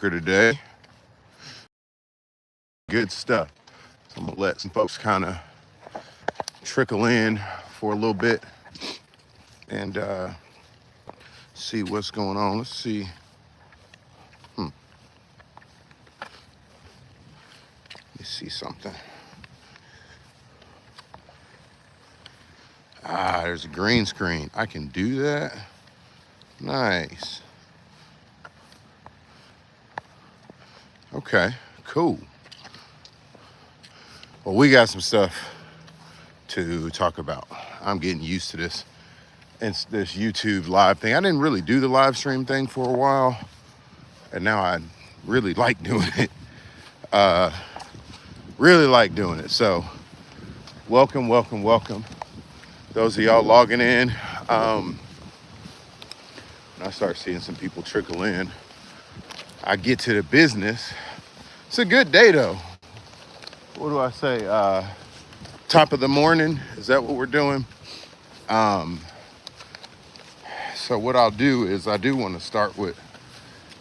today. Good stuff. So I'm gonna let some folks kind of trickle in for a little bit and see what's going on. Let's see. Let me see something. There's a green screen. I can do that. Nice. Okay, cool. Well, we got some stuff to talk about. I'm getting used to this. It's this YouTube live thing. I didn't really do the live stream thing for a while, and now I really like doing it. Really like doing it. So welcome. Those of y'all logging in. When I start seeing some people trickle in, I get to the business. It's a good day though. What do I say? Top of the morning. Is that what we're doing? So what I'll do is I do want to start with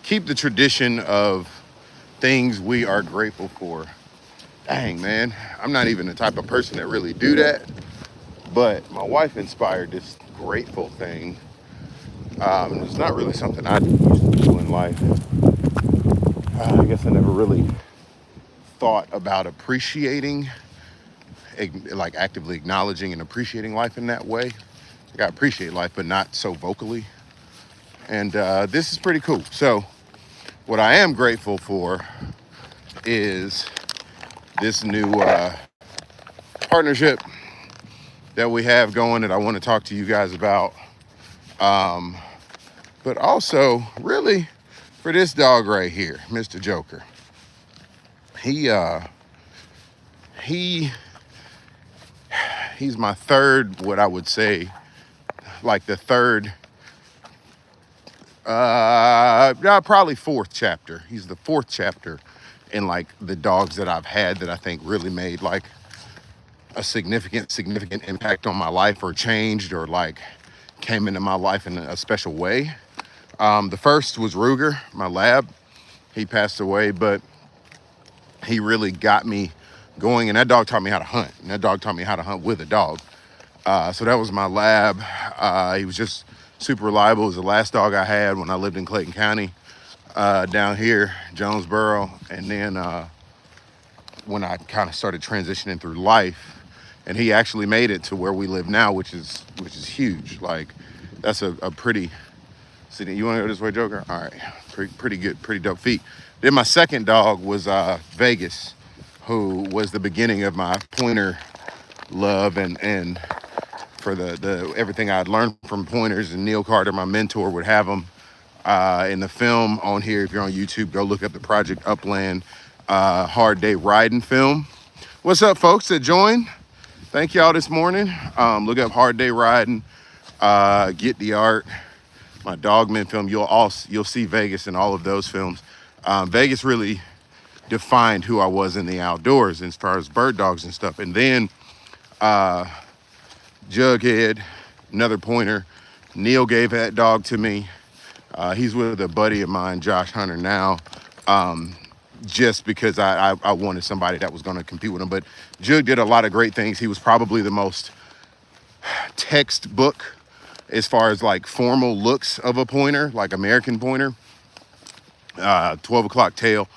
keep the tradition of things we are grateful for. Dang, man. I'm not even the type of person that really do that. But my wife inspired this grateful thing. It's not really something I used to do in life. I guess I never really thought about appreciating, like actively acknowledging and appreciating life in that way. Like I appreciate life, but not so vocally. And this is pretty cool. So what I am grateful for is this new partnership that we have going that I want to talk to you guys about. But also, really, for this dog right here, Mr. Joker. He's my third, what I would say, like the third, probably fourth chapter. He's the fourth chapter in like the dogs that I've had that I think really made like a significant impact on my life or changed or like came into my life in a special way. The first was Ruger, my lab. He passed away, but he really got me going. And that dog taught me how to hunt. And that dog taught me how to hunt with a dog. So that was my lab. He was just super reliable. It was the last dog I had when I lived in Clayton County, down here, Jonesboro. And then when I kind of started transitioning through life, and he actually made it to where we live now, which is huge. Like that's a pretty. See, you want to go this way, Joker? All right, pretty good, pretty dope feet. Then my second dog was Vegas, who was the beginning of my pointer love and for the everything I'd learned from pointers. And Neil Carter, my mentor, would have them in the film on here. If you're on YouTube, go look up the Project Upland Hard Day Riding film. What's up, folks that joined? Thank y'all this morning. Look up Hard Day Riding, Get the Art, my Dogman film. You'll see Vegas in all of those films. Vegas really defined who I was in the outdoors as far as bird dogs and stuff. And then Jughead, another pointer. Neil gave that dog to me. He's with a buddy of mine, Josh Hunter, now. Just because I wanted somebody that was going to compete with him. But Jug did a lot of great things. He was probably the most textbook as far as like formal looks of a pointer, like American pointer. 12 o'clock tail,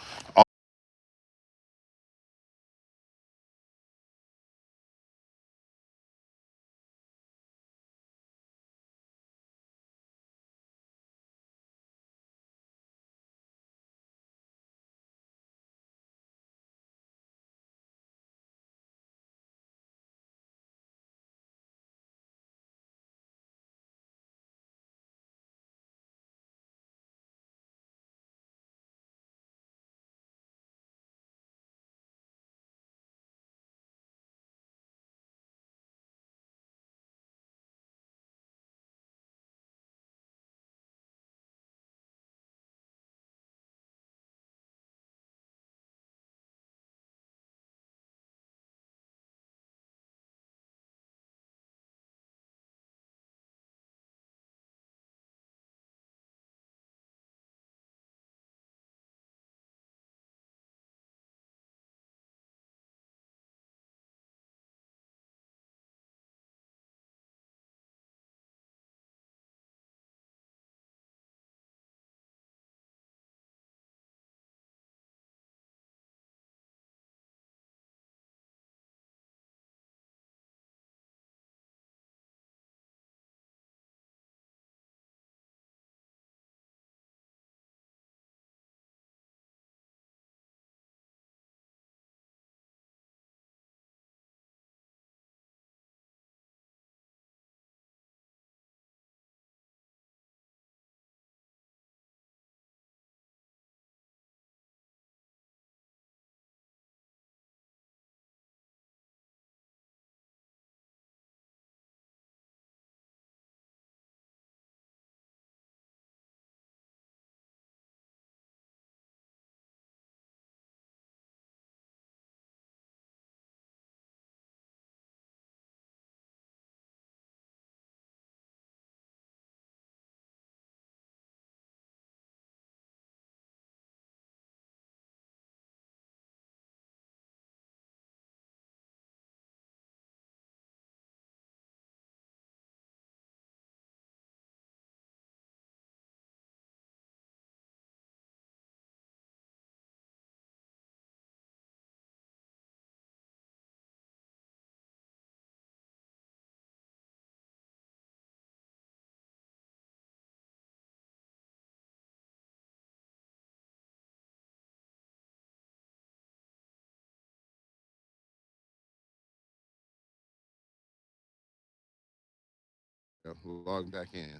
Log back in.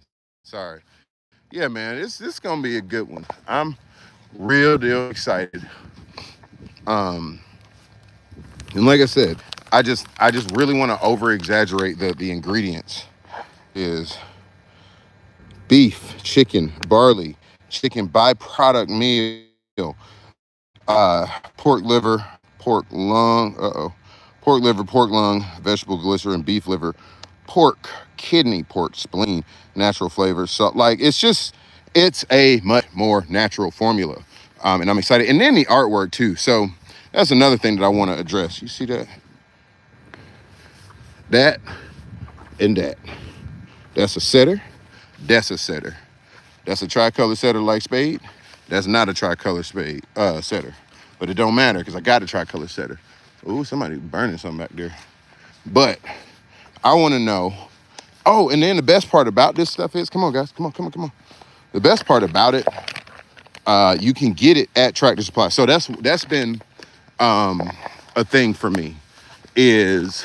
Sorry. Yeah, man, it's gonna be a good one. I'm real deal excited. Um, and like I said, I just really want to over exaggerate the ingredients. Is beef, chicken, barley, chicken byproduct meal, pork liver, pork lung, pork liver, pork lung, vegetable glycerin, beef liver, pork kidney, pork spleen, natural flavors. So like it's a much more natural formula. And I'm excited. And then the artwork too. So that's another thing that I want to address. You see that? That and that. That's a setter. That's a setter. That's a tricolor setter like Spade. That's not a tricolor setter. But it don't matter because I got a tricolor setter. Ooh, somebody burning something back there. But I want to know. Oh, and then the best part about this stuff is, come on, guys. Come on. The best part about it, you can get it at Tractor Supply. So that's been a thing for me, is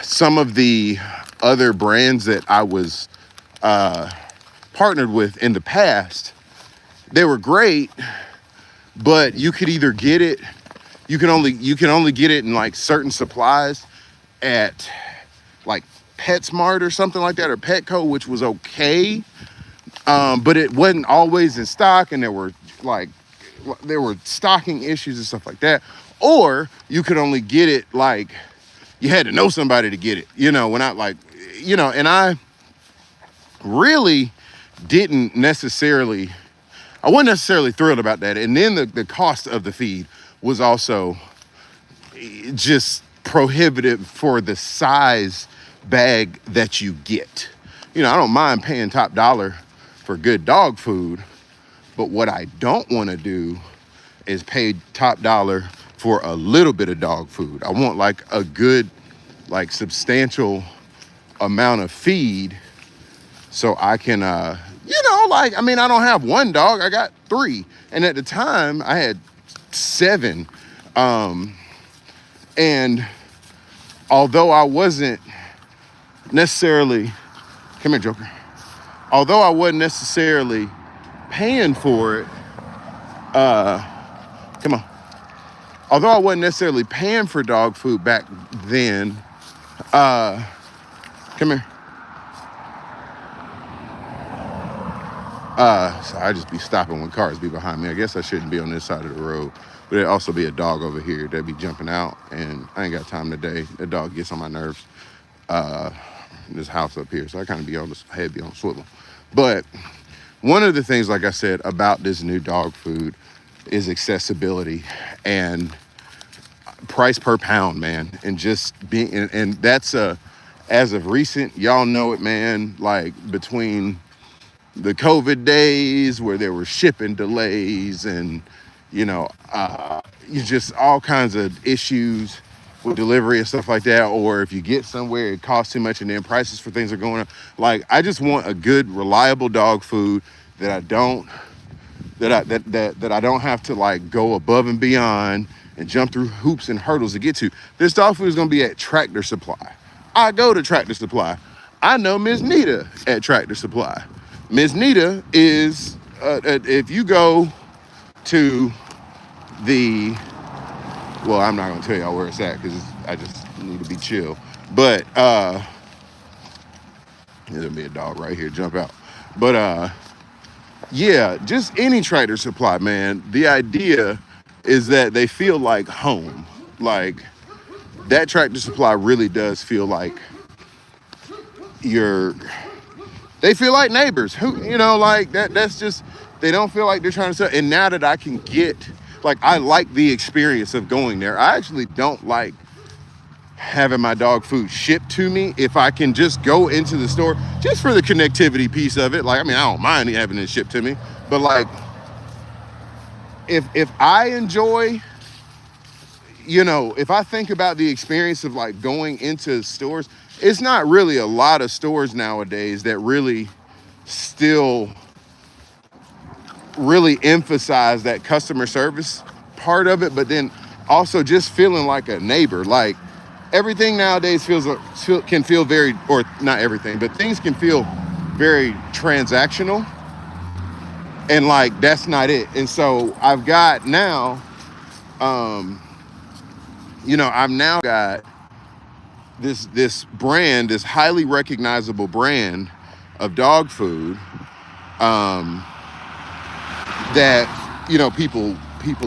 some of the other brands that I was partnered with in the past, they were great, but you could either get it, you can only get it in like certain supplies at like PetSmart or something like that, or Petco, which was okay, but it wasn't always in stock, and there were stocking issues and stuff like that. Or you could only get it, like, you had to know somebody to get it, when I and I really I wasn't necessarily thrilled about that. And then the cost of the feed was also just prohibitive for the size bag that you get. I don't mind paying top dollar for good dog food, but what I don't want to do is pay top dollar for a little bit of dog food. I want like a good, like substantial amount of feed so I can, I don't have one dog, I got 3. And at the time I had 7. And although I wasn't necessarily, come here, Joker. Although I wasn't necessarily paying for it, come on. Although I wasn't necessarily paying for dog food back then, come here. So I just be stopping when cars be behind me. I guess I shouldn't be on this side of the road, but there'd also be a dog over here that'd be jumping out, and I ain't got time today. The dog gets on my nerves. This house up here, so I kind of be on the head, be on swivel. But one of the things, like I said, about this new dog food is accessibility and price per pound, man. And just being, and that's as of recent, y'all know it, man, like between the COVID days where there were shipping delays and, just all kinds of issues with delivery and stuff like that. Or if you get somewhere, it costs too much and then prices for things are going up. Like, I just want a good, reliable dog food that I don't have to like go above and beyond and jump through hoops and hurdles to get to. This dog food is going to be at Tractor Supply. I go to Tractor Supply. I know Ms. Nita at Tractor Supply. Ms. Nita is, if you go to I'm not going to tell y'all where it's at because I just need to be chill. But there'll be a dog right here, jump out. But yeah, just any Tractor Supply, man. The idea is that they feel like home. Like, that Tractor Supply really does feel like they feel like neighbors who, like that's just, they don't feel like they're trying to sell. And now that I can get, like, I like the experience of going there. I actually don't like having my dog food shipped to me. If I can just go into the store just for the connectivity piece of it. Like, I don't mind having it shipped to me, but like, if I enjoy, if I think about the experience of like going into stores, it's not really a lot of stores nowadays that really still really emphasize that customer service part of it, but then also just feeling like a neighbor. Like, everything nowadays can feel very, or not everything, but things can feel very transactional, and like that's not it. And so I've got now, I've now got this brand, this highly recognizable brand of dog food, that people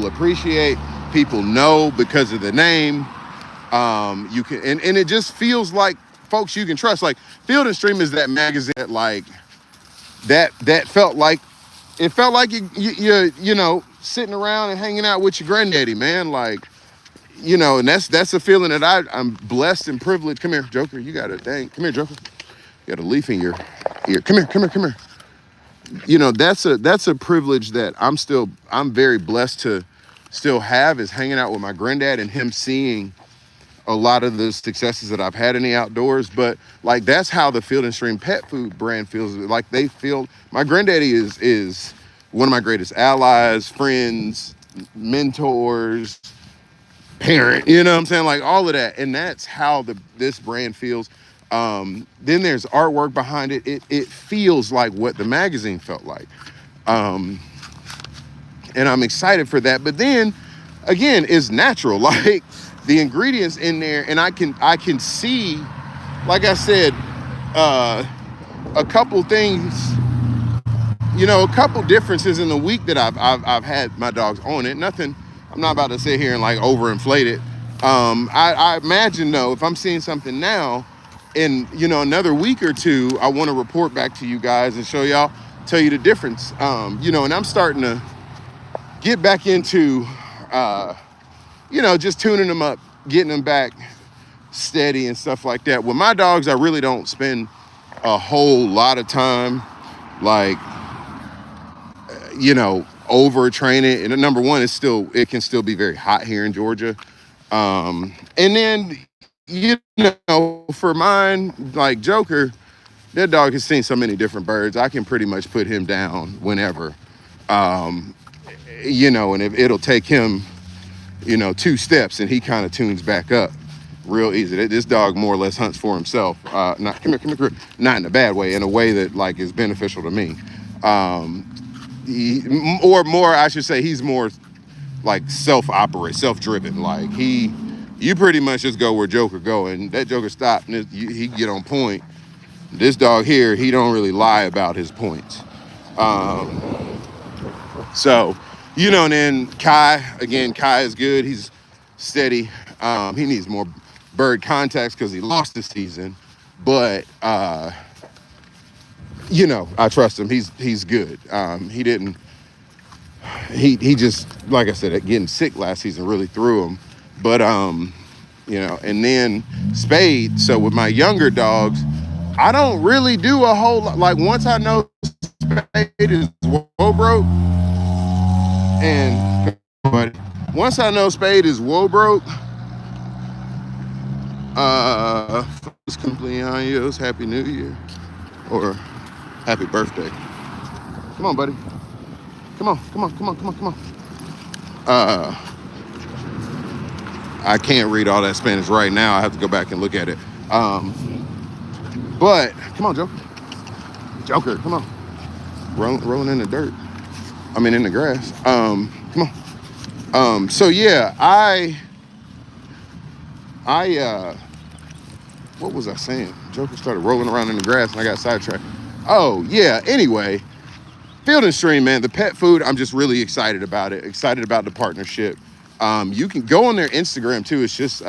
appreciate, people know because of the name. You can, and it just feels like folks you can trust. Like Field and Stream is that magazine that like that felt like it felt like you sitting around and hanging out with your granddaddy, man. Like, and that's a feeling that I'm blessed and privileged. Come here, Joker. You got a dang. Come here, Joker. You got a leaf in your ear. Come here. That's a privilege that I'm very blessed to still have, is hanging out with my granddad and him seeing a lot of the successes that I've had in the outdoors. But like, that's how the Field and Stream pet food brand feels. Like they feel, my granddaddy is one of my greatest allies, friends, mentors, parent, you know what I'm saying? Like all of that. And that's how this brand feels. Then there's artwork behind it. It feels like what the magazine felt like. And I'm excited for that. But then again, it's natural. Like the ingredients in there, and I can see, like I said, a couple things, a couple differences in the week that I've had my dogs on it. Nothing, I'm not about to sit here and like overinflate it. I imagine though, if I'm seeing something now in, another week or two, I want to report back to you guys and tell you the difference. And I'm starting to get back into, just tuning them up, getting them back steady and stuff like that. With my dogs, I really don't spend a whole lot of time, like, overtraining. And number one, it can still be very hot here in Georgia. And then, for mine, like Joker, that dog has seen so many different birds. I can pretty much put him down whenever, and if it'll take him, 2 steps and he kind of tunes back up real easy. This dog more or less hunts for himself. Not come here, not in a bad way, in a way that like is beneficial to me. I should say, he's more like self-driven. Like you pretty much just go where Joker go, and that Joker stop and he get on point. This dog here, he don't really lie about his points. So, and then Kai is good. He's steady. He needs more bird contacts because he lost this season, but I trust him. He's good. He just, like I said, getting sick last season really threw him. But and then Spade. So with my younger dogs, I don't really do a whole lot. Like once I know Spade is woe broke, and once I know Spade is woe broke, cumpleaños, Happy New Year, or Happy Birthday. Come on, buddy. Come on. I can't read all that Spanish right now. I have to go back and look at it. But come on, Joker, come on. Rolling in the dirt. I mean, in the grass. Come on. So yeah, I what was I saying? Joker started rolling around in the grass and I got sidetracked. Oh yeah. Anyway, Field and Stream, man, the pet food, I'm just really excited about it. Excited about the partnership. You can go on their Instagram too. It's just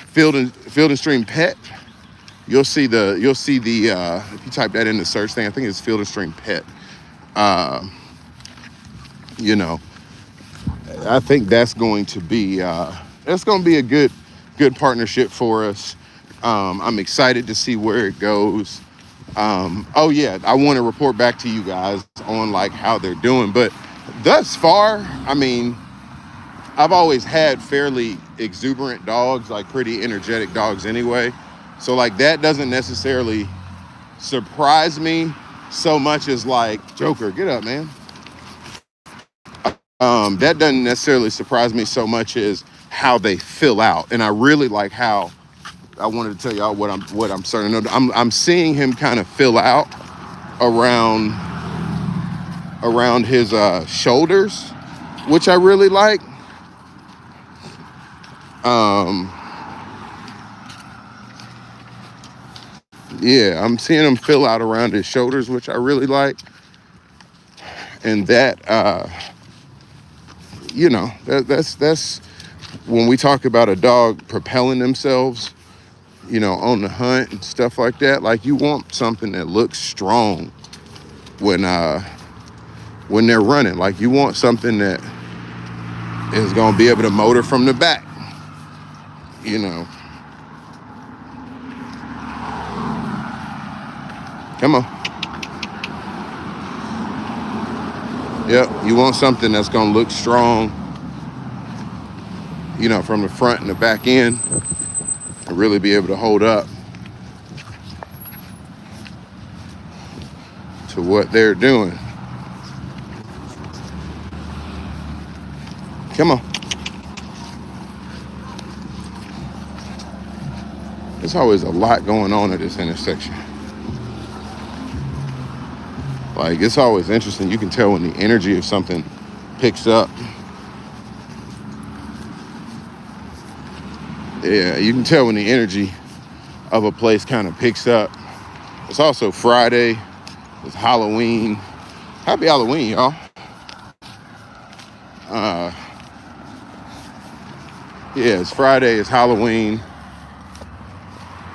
Field and Stream Pet. You'll see the if you type that in the search thing, I think it's Field and Stream Pet. I think that's going to be a good partnership for us. I'm excited to see where it goes. Oh yeah, I want to report back to you guys on like how they're doing. But thus far, I mean, I've always had fairly exuberant dogs, like pretty energetic dogs anyway. So like that doesn't necessarily surprise me so much as like, Joker, get up, man. That doesn't necessarily surprise me so much as how they fill out. And I really like how I wanted to tell y'all what I'm starting to know. I'm seeing him kind of fill out around his shoulders, which I really like. Yeah, I'm seeing him fill out around his shoulders, which I really like. And that, that's when we talk about a dog propelling themselves, on the hunt and stuff like that. Like, you want something that looks strong when they're running. Like, you want something that is going to be able to motor from the back, Come on. Yep, you want something that's going to look strong, from the front and the back end, and really be able to hold up to what they're doing. Come on. There's always a lot going on at this intersection. Like, it's always interesting. You can tell when the energy of something picks up. Yeah, you can tell when the energy of a place kind of picks up. It's also Friday. It's Halloween. Happy Halloween, y'all. Yeah, it's Friday. It's Halloween.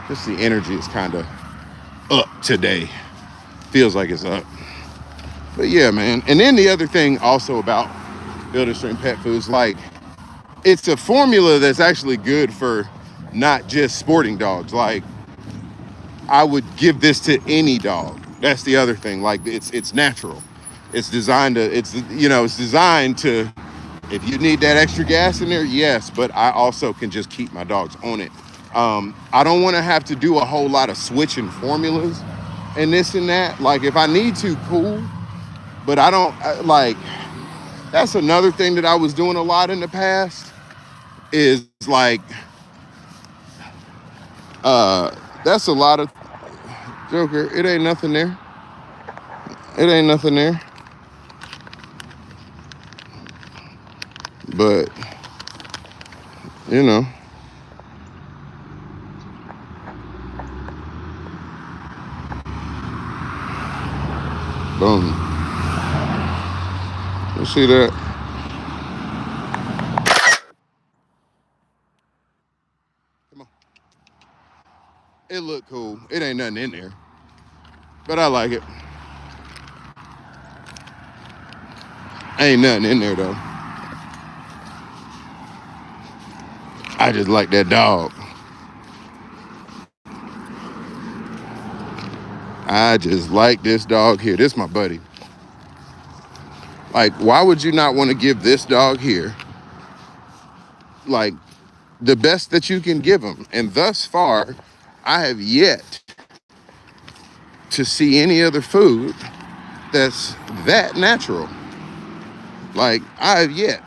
Just the energy is kind of up today. Feels like it's up. But yeah, man. And then the other thing also about Build Stream Pet Foods, like, it's a formula that's actually good for not just sporting dogs. Like, I would give this to any dog. That's the other thing. Like, it's natural. It's designed to, it's designed to, if you need that extra gas in there, yes, but I also can just keep my dogs on it. I don't want to have to do a whole lot of switching formulas and this and that. Like, if I need to, cool. But I don't, like, that's another thing that I was doing a lot in the past is, like, that's a lot of, Joker, it ain't nothing there. It ain't nothing there. But, boom. You see that? Come on. It look cool. It ain't nothing in there. But I like it. Ain't nothing in there, though. I just like that dog. I just like this dog here. This is my buddy. Like, why would you not want to give this dog here, like, the best that you can give him? And thus far, I have yet to see any other food that's that natural. Like, I have yet.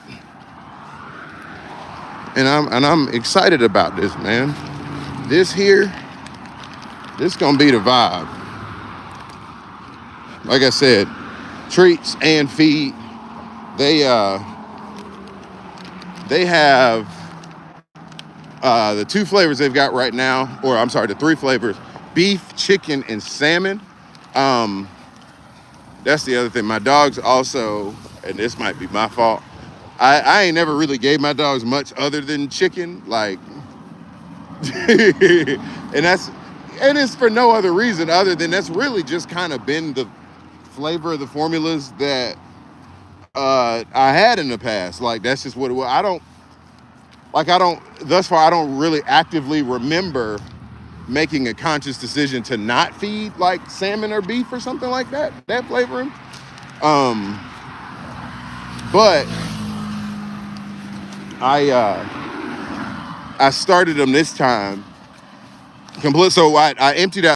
And I'm excited about this, man. This gonna be the vibe. Like I said, treats and feed. They have the two flavors they've got right now, or I'm sorry, the three flavors: beef, chicken, and salmon. That's the other thing. My dogs also, and this might be my fault, I ain't never really gave my dogs much other than chicken, like, and it's for no other reason other than that's really just kind of been the flavor of the formulas that I had in the past. Like, that's just what it was. Thus far, I don't really actively remember making a conscious decision to not feed, like, salmon or beef or something like that flavoring. But I started them this time complete. So I emptied out